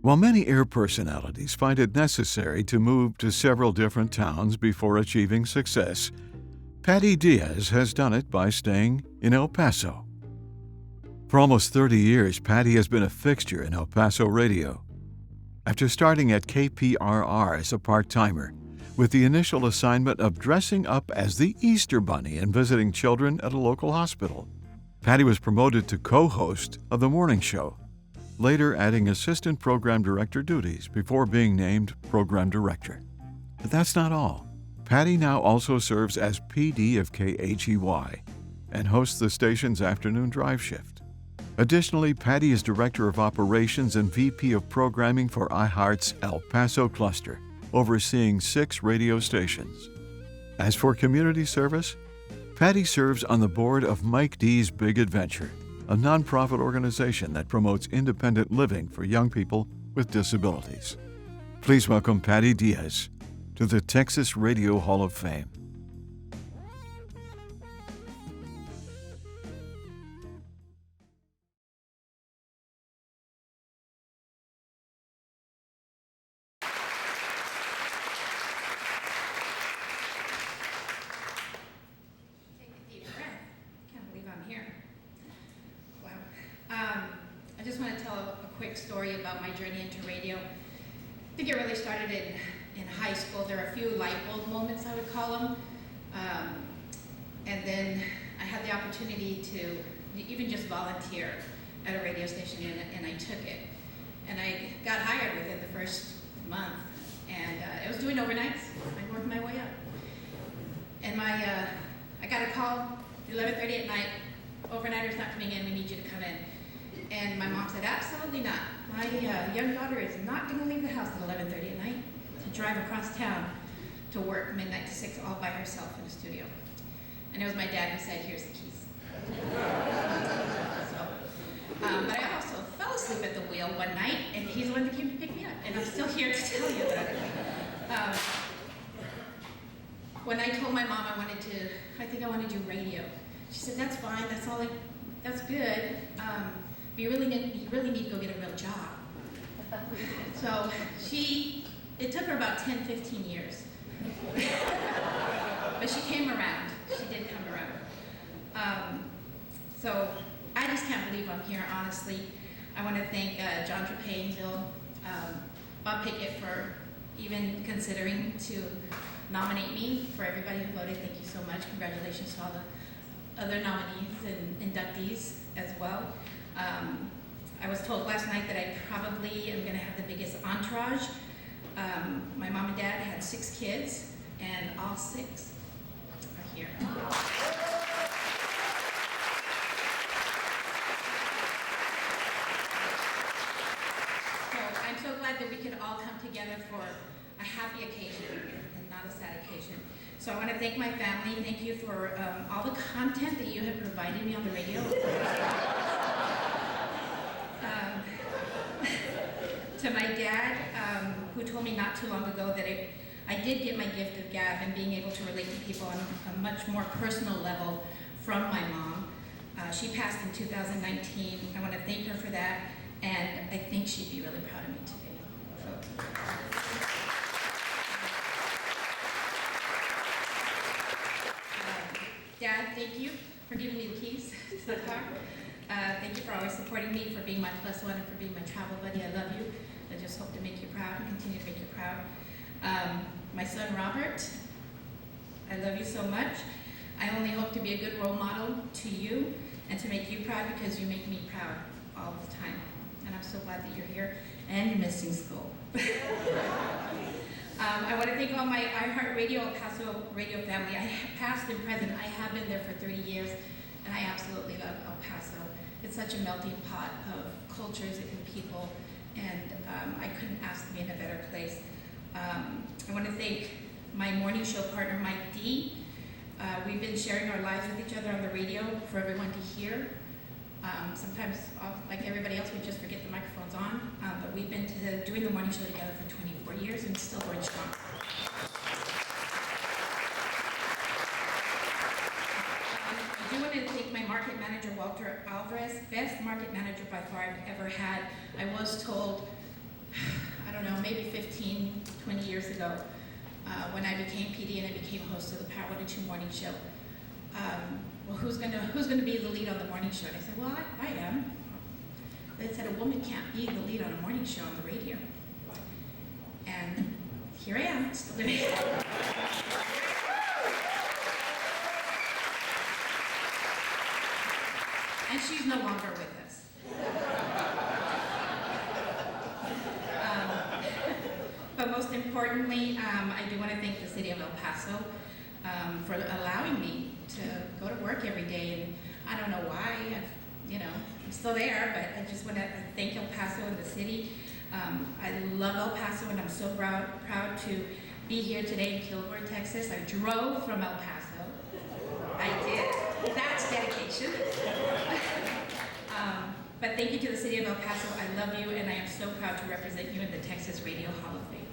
While many air personalities find it necessary to move to several different towns before achieving success, Patti Diaz has done it by staying in El Paso. For almost 30 years, Patti has been a fixture in El Paso radio. After starting at KPRR as a part-timer, with the initial assignment of dressing up as the Easter Bunny and visiting children at a local hospital, Patti was promoted to co-host of the morning show, later adding assistant program director duties before being named program director. But that's not all. Patti now also serves as PD of KHEY and hosts the station's afternoon drive shift. Additionally, Patti is Director of Operations and VP of Programming for iHeart's El Paso cluster, overseeing 6 radio stations. As for community service, Patti serves on the board of Mike D's Big Adventure, a nonprofit organization that promotes independent living for young people with disabilities. Please welcome Patti Diaz to the Texas Radio Hall of Fame. I just want to tell a quick story about my journey into radio. I think it really started in high school. There are a few light bulb moments, I would call them. And then I had the opportunity to even just volunteer at a radio station, and I took it. And I got hired within the first month, and I was doing overnights. I worked my way up. And I got a call, 11:30 at night, overnighter's not coming in, we need you to come in. And my mom said, absolutely not. My young daughter is not going to leave the house at 11:30 at night to drive across town to work midnight to 6 all by herself in the studio. And it was my dad who said, here's the keys. But I also fell asleep at the wheel one night, and he's the one that came to pick me up. And I'm still here to tell you that. When I told my mom I think I want to do radio, she said, that's fine, that's good. But you really need to go get a real job. So it took her about 10, 15 years. But she came around. She did come around. So I just can't believe I'm here, honestly. I want to thank John Trepane, Bill, Bob Pickett for even considering to nominate me. For everybody who voted, thank you so much. Congratulations to all the other nominees and inductees as well. I was told last night that I probably am going to have the biggest entourage. My mom and dad had 6 kids, and all 6 are here. So I'm so glad that we could all come together for a happy occasion and not a sad occasion. So I want to thank my family. Thank you for all the content that you have provided me on the radio. To my dad, who told me not too long ago that I did get my gift of gab and being able to relate to people on a much more personal level from my mom. She passed in 2019. I want to thank her for that, and I think she'd be really proud of me today. So. Dad, thank you for giving me the keys to the car. Thank you for always supporting me, for being my +1, and for being my travel buddy. I love you. I just hope to make you proud and continue to make you proud. My son, Robert, I love you so much. I only hope to be a good role model to you and to make you proud, because you make me proud all the time. And I'm so glad that you're here and you're missing school. I want to thank all my iHeartRadio El Paso radio family. Past and present, I have been there for 30 years, and I absolutely love El Paso. It's such a melting pot of cultures and people, and I couldn't ask to be in a better place. I want to thank my morning show partner, Mike D. We've been sharing our lives with each other on the radio for everyone to hear. Sometimes, like everybody else, we just forget the microphone's on, but we've been doing the morning show together for 24 years and still going strong. I do want to thank my market manager, Walter Alvarez, best market manager by far I've ever had. I was told don't know, maybe 15, 20 years ago, when I became PD and I became host of the Power 102 morning show. Well, who's gonna be the lead on the morning show? And I said, well, I am. They said a woman can't be the lead on a morning show on the radio. And here I am, still doing it. And she's no longer with us. But most importantly, I do want to thank the city of El Paso for allowing me to go to work every day. And I don't know why, I'm still there, but I just want to thank El Paso and the city. I love El Paso, and I'm so proud to be here today in Kilgore, Texas. I drove from El Paso. I did. That's dedication. But thank you to the city of El Paso. I love you, and I am so proud to represent you in the Texas Radio Hall of Fame.